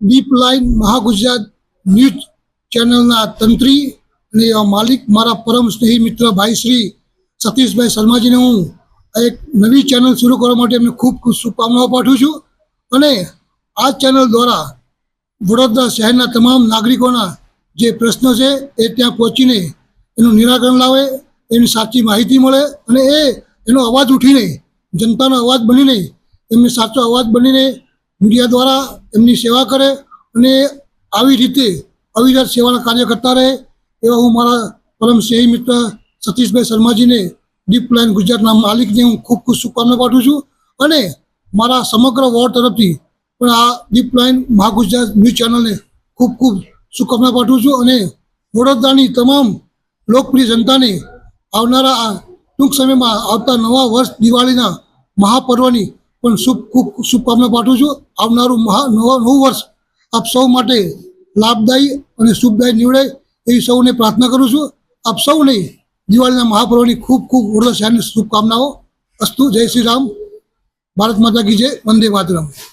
Deep line Mahagujarat news ચેનલના તંત્રી અને માલિક મારા પરમ સ્નેહી મિત્ર ભાઈ શ્રી સતીશભાઈ શર્માજીને હું એક નવી ચેનલ શરૂ કરવા માટે એમને ખૂબ ખૂબ શુભકામનાઓ પાઠવું છું અને આ ચેનલ દ્વારા વડોદરા શહેરના તમામ નાગરિકોના જે પ્રશ્નો છે એ ત્યાં પહોંચીને એનું નિરાકરણ લાવે, એની સાચી માહિતી મળે અને એનો અવાજ ઉઠીને જનતાનો અવાજ બનીને એમને સાચો અવાજ બનીને મીડિયા દ્વારા એમની સેવા કરે અને આવી રીતે અવિરત સેવાના કાર્ય કરતા રહે એવા હું મારા પરમ સ્નેહી મિત્ર સતીશભાઈ શર્માજીને ડીપ લાઇન ગુજરાતના માલિકને હું ખૂબ ખૂબ શુભકામના પાઠવું છું અને મારા સમગ્ર વોર્ડ તરફથી પણ આ ડીપ લાઇન મહાગુજરાત ન્યૂઝ ચેનલને ખૂબ ખૂબ શુભકામના પાઠવું છું અને વડોદરાની તમામ લોકપ્રિય જનતાને આવનારા ટૂંક સમયમાં આવતા નવા વર્ષ દિવાળીના મહાપર્વની પણ ખૂબ શુભકામના પાઠવું છું. આવનારું નવું વર્ષ આપ સૌ માટે લાભદાયી અને શુભદાયી નીવડે એવી સૌને પ્રાર્થના કરું છું. આપ સૌને દિવાળીના મહાપર્વની ખૂબ ખૂબ વડોદરા શહેરની શુભકામનાઓ. અસ્તુ. જય શ્રી રામ. ભારત માતા કી જય. વંદે માતરમ.